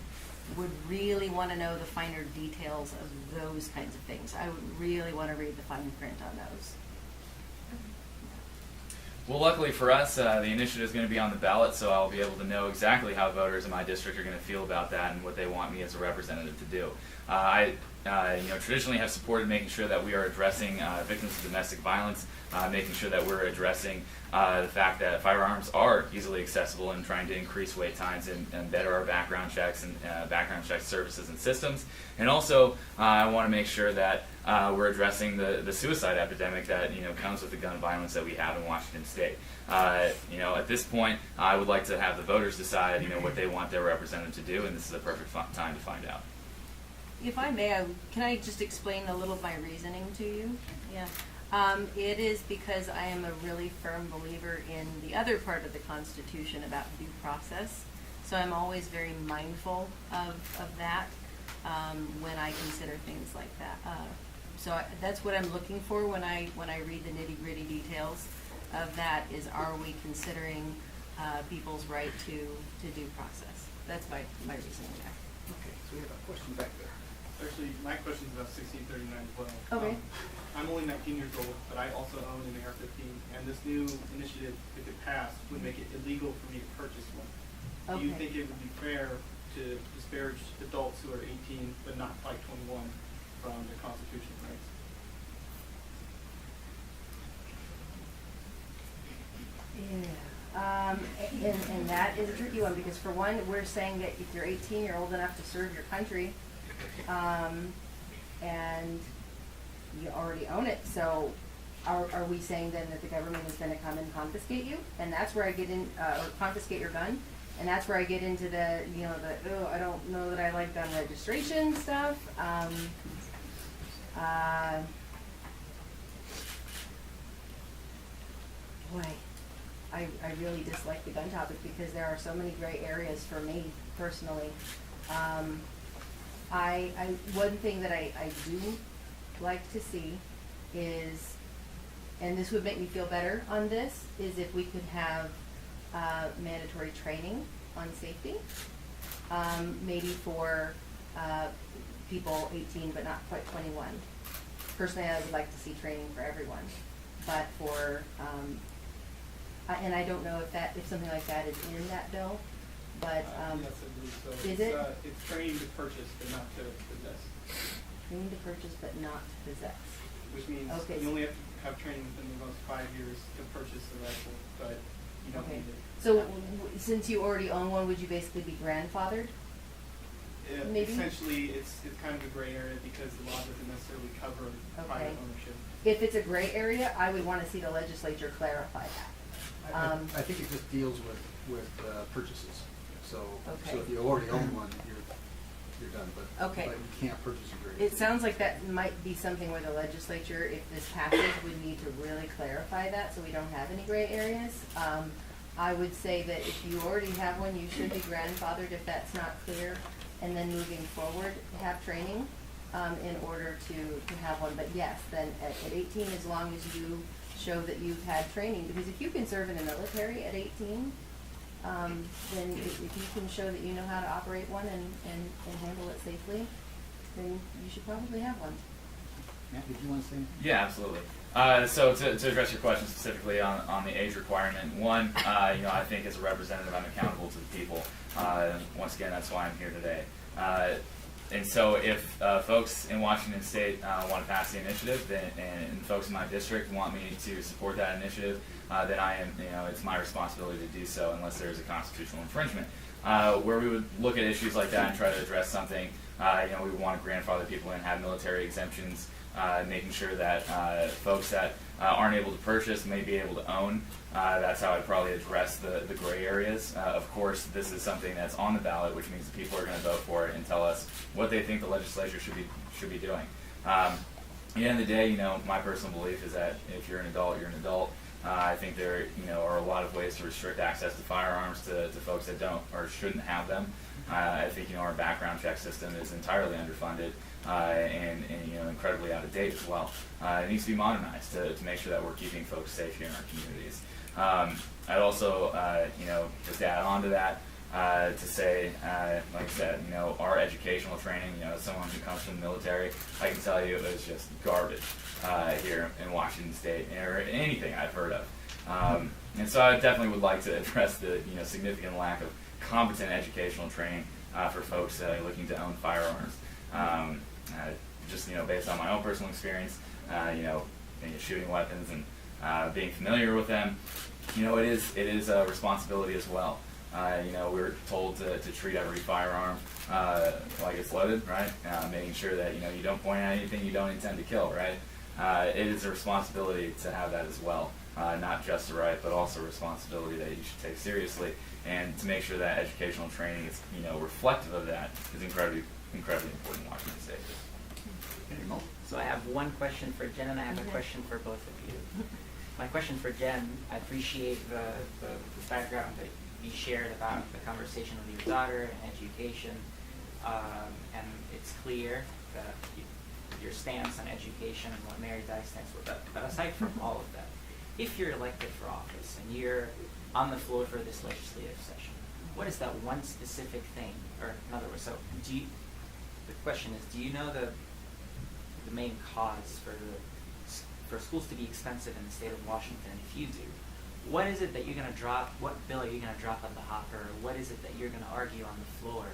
would really want to know the finer details of those kinds of things. I would really want to read the fine print on those. Well, luckily for us, the initiative is going to be on the ballot, so I'll be able to know exactly how voters in my district are going to feel about that and what they want me as a representative to do. I traditionally have supported making sure that we are addressing victims of domestic violence, making sure that we're addressing the fact that firearms are easily accessible and trying to increase wait times and better our background checks and background check services and systems. And also, I want to make sure that we're addressing the suicide epidemic that comes with the gun violence that we have in Washington State. At this point, I would like to have the voters decide what they want their representative to do, and this is a perfect time to find out. If I may, can I just explain a little of my reasoning to you? Yeah. It is because I am a really firm believer in the other part of the Constitution about due process. So I'm always very mindful of that when I consider things like that. That's what I'm looking for when I read the nitty-gritty details of that. Is, are we considering people's right to due process? That's my reasoning there. Okay, so we have a question back there. Actually, my question is about 1639 as well. Okay. I'm only 19 years old, but I also own an AR-15, and this new initiative, if it passed, would make it illegal for me to purchase one. Do you Okay. think it would be fair to disparage adults who are 18 but not quite 21 from their constitutional rights? Yeah. And that is a tricky one, because for one, we're saying that if you're 18, you're old enough to serve your country, and you already own it. So are we saying then that the government is going to come and confiscate you? And that's where I get in, or confiscate your gun? And that's where I get into the, I don't know that I like gun registration stuff. Boy, I really dislike the gun topic because there are so many gray areas for me personally. One thing that I do like to see is, and this would make me feel better on this, is if we could have mandatory training on safety, maybe for people 18 but not quite 21. Personally, I would like to see training for everyone, but for and I don't know if something like that is in that bill, but Yes, I believe so. is it? It's training to purchase but not to possess, training to purchase but not to possess. which means Okay. you only have to have training within the most 5 years to purchase the rifle, but you don't Okay. need it. So since you already own one, would you basically be grandfathered? Maybe? Essentially, it's kind of a gray area because the law doesn't necessarily cover private ownership. If it's a gray area, I would want to see the legislature clarify that. I think it just deals with purchases. So Okay. if you already own one, you're done. But Okay. but you can't purchase a grade. It sounds like that might be something where the legislature, if this passes, would need to really clarify that so we don't have any gray areas. I would say that if you already have one, you should be grandfathered if that's not clear. And then moving forward, have training in order to have one. But yes, then at 18, as long as you show that you've had training, because if you can serve in the military at 18, then if you can show that you know how to operate one and handle it safely, then you should probably have one. Matt, did you want to say anything? Yeah, absolutely. So to address your question specifically on the age requirement, one, I think as a representative, I'm accountable to the people. Once again, that's why I'm here today. And so if folks in Washington State want to pass the initiative, and folks in my district want me to support that initiative, then I am, it's my responsibility to do so unless there is a constitutional infringement. Where we would look at issues like that and try to address something, we would want to grandfather people in, have military exemptions, making sure that folks that aren't able to purchase may be able to own. That's how I'd probably address the gray areas. Of course, this is something that's on the ballot, which means the people are going to vote for it and tell us what they think the legislature should be doing. At the end of the day, my personal belief is that if you're an adult, you're an adult. I think there, are a lot of ways to restrict access to firearms to folks that don't or shouldn't have them. I think, our background check system is entirely underfunded and incredibly out of date as well. It needs to be modernized to make sure that we're keeping folks safe here in our communities. I'd also, just add on to that, to say, like I said, our educational training, as someone who comes from the military, I can tell you it was just garbage here in Washington State, or anything I've heard of. And so I definitely would like to address the significant lack of competent educational training for folks looking to own firearms. Just based on my own personal experience, shooting weapons and being familiar with them, it is a responsibility as well. We're told to treat every firearm like it's loaded, right? Making sure that you don't point at anything you don't intend to kill, right? It is a responsibility to have that as well. Not just a right, but also a responsibility that you should take seriously, and to make sure that educational training is, reflective of that is incredibly important in Washington State. So I have one question for Jen, and I have a question for both of you. My question for Jen: I appreciate the background that you shared about the conversation with your daughter and education, and it's clear that your stance on education and what Mary Dye stands for. But aside from all of that, if you're elected for office and you're on the floor for this legislative session, what is that one specific thing? Or in other words, the question is, do you know the main cause for schools to be expensive in the state of Washington? If you do, what is it that you're going to drop? What bill are you going to drop on the hopper? Or what is it that you're going to argue on the floor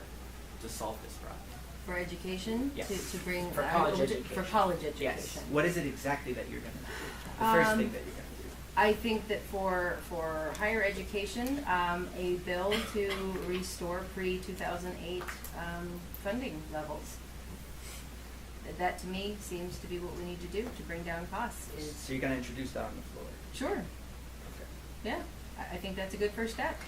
to solve this problem? For education, Yes. to bring For college education. For college education. Yes. What is it exactly that you're going to do? The first thing that you're going to do. I think that for higher education, a bill to restore pre-2008 funding levels. That to me seems to be what we need to do to bring down costs. So you're going to introduce that on the floor? Sure. Okay. Yeah, I think that's a good first step.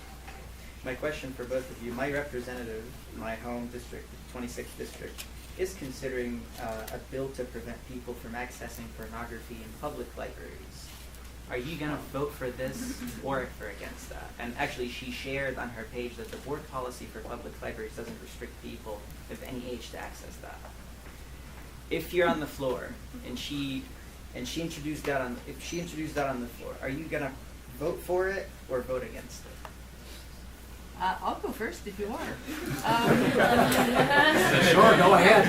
My question for both of you: my representative, my home district, 26th district, is considering a bill to prevent people from accessing pornography in public libraries. Are you going to vote for this or for against that? And actually, she shared on her page that the board policy for public libraries doesn't restrict people of any age to access that. If you're on the floor and she introduced that on the floor, are you going to vote for it or vote against it? I'll go first if you want. Sure, go ahead.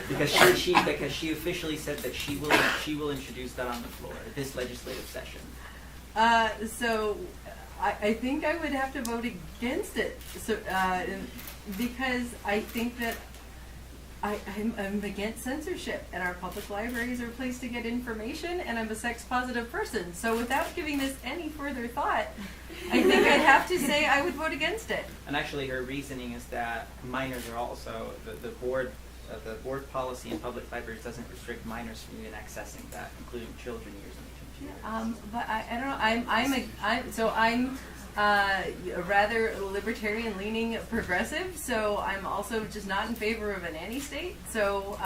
Because she officially said that she will introduce that on the floor this legislative session. So I think I would have to vote against it. So because I think that I'm against censorship, and our public libraries are a place to get information, and I'm a sex-positive person. So without giving this any further thought, I think I'd have to say I would vote against it. And actually, her reasoning is that minors are also the board policy in public libraries doesn't restrict minors from even accessing that, including children using computers. But I don't know. I'm a rather libertarian-leaning progressive, so I'm also just not in favor of a nanny state. So,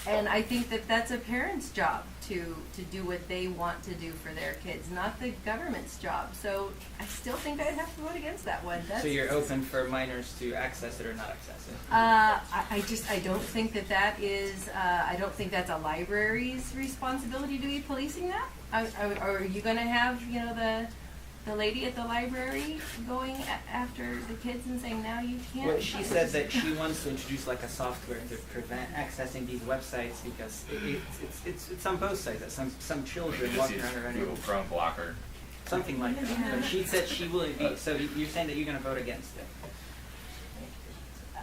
and I think that that's a parent's job to do what they want to do for their kids, not the government's job. So I still think I'd have to vote against that one. So you're open for minors to access it or not access it? I don't think that is. I don't think that's a library's responsibility to be policing that. Are you going to have the lady at the library going after the kids and saying, now you can't? Well, she said that she wants to introduce like a software to prevent accessing these websites because it's on both sides. That some children walking around or Google Chrome blocker. something like that. Yeah. But she said she will. So you're saying that you're going to vote against it?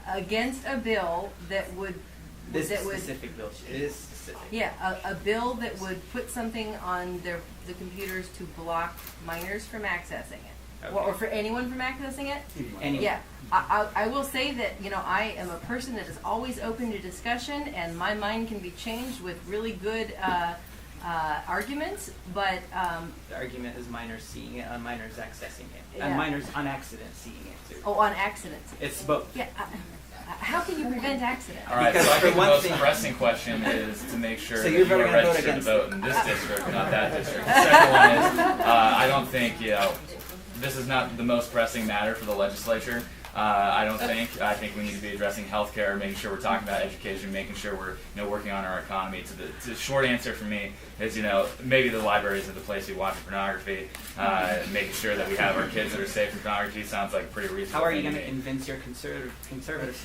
Against a bill that would This specific bill. It is specific. Yeah, a bill that would put something on the computers to block minors from accessing it, Okay. or for anyone from accessing it. Anyway. Yeah, I will say that I am a person that is always open to discussion, and my mind can be changed with really good arguments. But The argument is minors seeing it and minors accessing it, Yeah. and minors on accident seeing it too. on accidents. It's both. Yeah. How can you prevent accidents? All right, Because so I for think the one most thing- pressing question is to make sure So that you're you are gonna vote registered to against vote in this district, not that district. The second one is, I don't think, this is not the most pressing matter for the legislature. I don't think. I think we need to be addressing healthcare, making sure we're talking about education, making sure we're working on our economy. The short answer for me is maybe the library isn't the place we watch pornography. Making sure that we have our kids that are safe from pornography sounds like a pretty reasonable. How are you thing going to to me. convince your conservative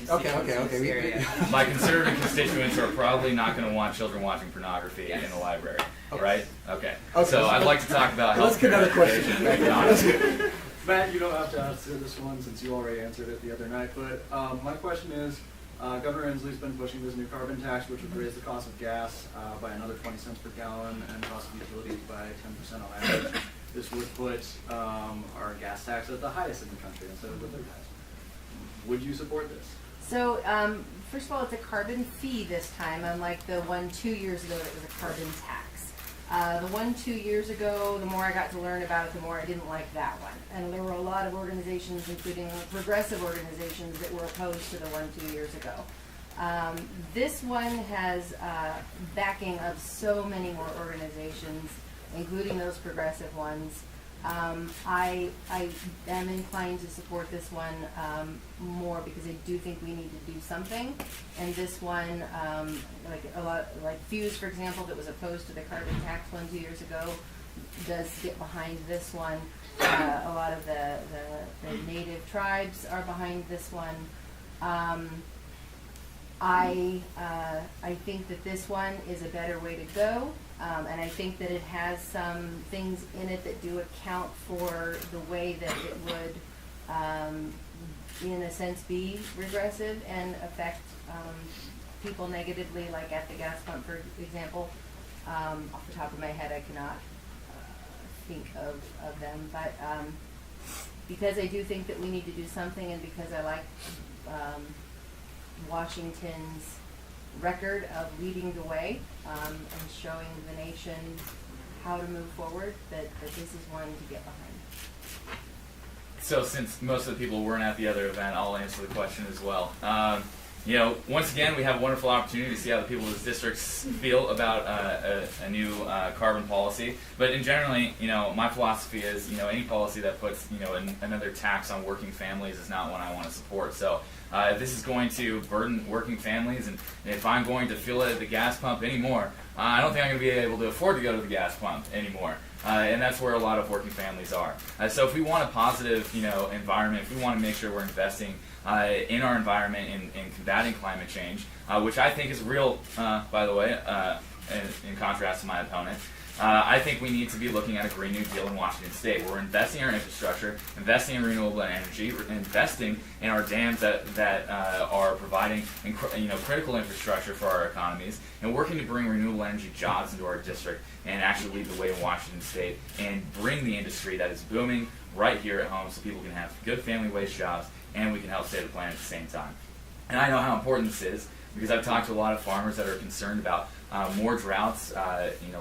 Okay, constituents in this we- area? My conservative constituents are probably not going to want children watching pornography Yes. in the library, Okay. right? Okay. Okay. So I'd like to talk about Let's get healthcare, another question. education, and economics. Matt, you don't have to answer this one since you already answered it the other night, but my question is, Governor Inslee's been pushing this new carbon tax, which would raise the cost of gas by another 20 cents per gallon and cost of utilities by 10% on average. This would put our gas tax at the highest in the country instead of the third highest. Would you support this? So, first of all, it's a carbon fee this time, unlike the one 2 years ago that was a carbon tax. The one 2 years ago, the more I got to learn about it, the more I didn't like that one. And there were a lot of organizations, including progressive organizations, that were opposed to the one 2 years ago. This one has backing of so many more organizations, including those progressive ones. I am inclined to support this one more because I do think we need to do something. And this one, like Fuse, for example, that was opposed to the carbon tax one 2 years ago, does get behind this one. A lot of the native tribes are behind this one. I think that this one is a better way to go. And I think that it has some things in it that do account for the way that it would, in a sense, be regressive and affect people negatively, like at the gas pump, for example. Off the top of my head, I cannot think of them. But because I do think that we need to do something, and because I like Washington's record of leading the way and showing the nation how to move forward, that this is one to get behind. So since most of the people weren't at the other event, I'll answer the question as well. Once again, we have a wonderful opportunity to see how the people of this district feel about a new carbon policy. But in generally, my philosophy is, any policy that puts, another tax on working families is not one I want to support. So if this is going to burden working families, and if I'm going to fill it at the gas pump anymore, I don't think I'm going to be able to afford to go to the gas pump anymore. And that's where a lot of working families are. So if we want a positive, environment, if we want to make sure we're investing in our environment in combating climate change, which I think is real, by the way, in contrast to my opponent, I think we need to be looking at a Green New Deal in Washington State, where we're investing in our infrastructure, investing in renewable energy, investing in our dams that are providing critical infrastructure for our economies, and working to bring renewable energy jobs into our district and actually lead the way in Washington State and bring the industry that is booming right here at home so people can have good family wage jobs and we can help save the planet at the same time. And I know how important this is because I've talked to a lot of farmers that are concerned about more droughts,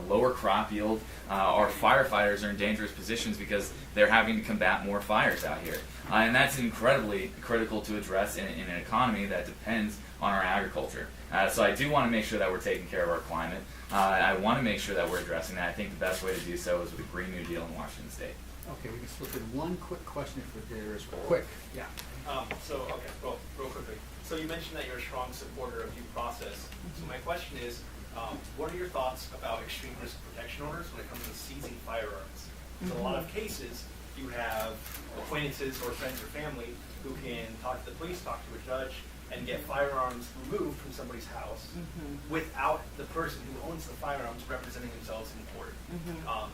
lower crop yield. Our firefighters are in dangerous positions because they're having to combat more fires out here. And that's incredibly critical to address in an economy that depends on our agriculture. So I do want to make sure that we're taking care of our climate. I want to make sure that we're addressing that. I think the best way to do so is with a Green New Deal in Washington State. Okay, we can slip in one quick question if there is quick. Yeah. Real quickly. So you mentioned that you're a strong supporter of due process. So my question is, what are your thoughts about extreme risk protection orders when it comes to seizing firearms? So in a lot of cases, you have acquaintances or friends or family who can talk to the police, talk to a judge, and get firearms removed from somebody's house without the person who owns the firearms representing themselves in court.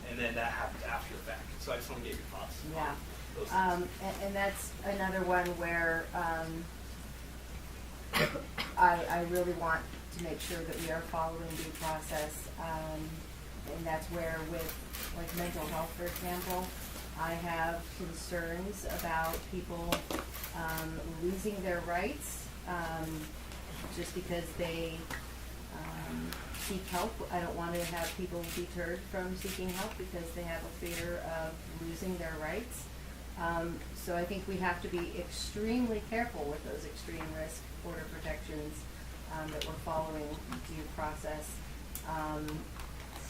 And then that happens after the fact. So I just want to get your thoughts on those things. And that's another one where I really want to make sure that we are following due process. And that's where with like mental health, for example, I have concerns about people losing their rights just because they seek help. I don't want to have people deterred from seeking help because they have a fear of losing their rights. So I think we have to be extremely careful with those extreme risk order protections that we're following due process.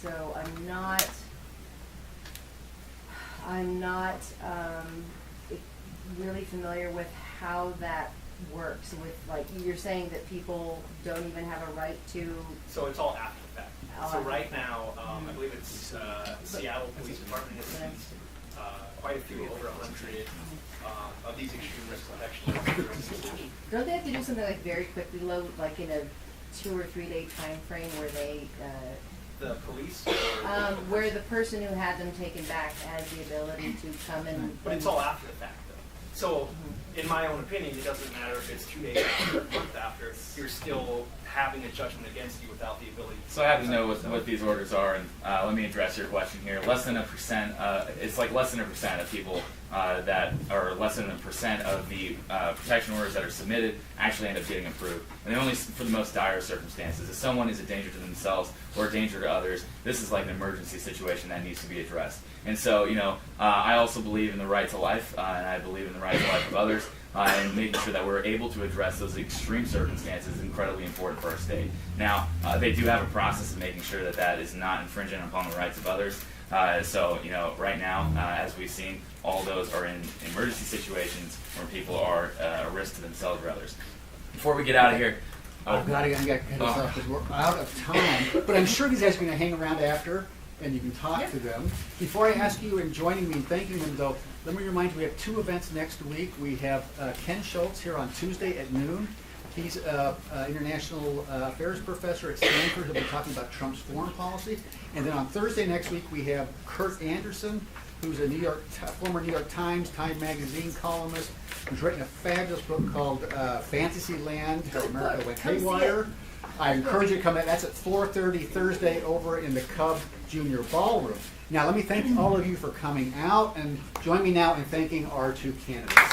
So I'm not really familiar with how that works with, like, you're saying that people don't even have a right to, So it's all after the fact. Oh, So after right the now, I believe it's Seattle Police Department has seized quite a few, over 100 of these extreme risk protection. don't they have to do something like very quickly, like in a 2 or 3 day time frame where they, The police, or, where the person who had them taken back has the ability to come and. but it's all after the fact, though. So, in my own opinion, it doesn't matter if it's 2 days after, a month after. You're still having a judgment against you without the ability. So I happen to know what these orders are, and let me address your question here. Less than 1%, it's like less than 1% of people that, or less than 1% of the protection orders that are submitted actually end up getting approved. And they're only for the most dire circumstances. If someone is a danger to themselves or a danger to others, this is like an emergency situation that needs to be addressed. And so, I also believe in the right to life, and I believe in the right to life of others. And making sure that we're able to address those extreme circumstances is incredibly important for our state. Now, they do have a process of making sure that that is not infringing upon the rights of others. So, right now, as we've seen, all those are in emergency situations where people are a risk to themselves or others. Before we get out of here, I've got to cut this off because we're out of time. But I'm sure these guys are going to hang around after, and you can talk to them. Before I ask you in joining me and thanking them, though, let me remind you we have 2 events next week. We have Ken Schultz here on Tuesday at noon. He's an international affairs professor at Stanford. He'll be talking about Trump's foreign policy. And then on Thursday next week, we have Kurt Anderson, who's a former New York Times, Time Magazine columnist, who's written a fabulous book called Fantasyland, How America Went Haywire. I encourage you to come in. That's at 4:30 Thursday over in the Cub Junior Ballroom. Now, let me thank all of you for coming out, and join me now in thanking our 2 candidates.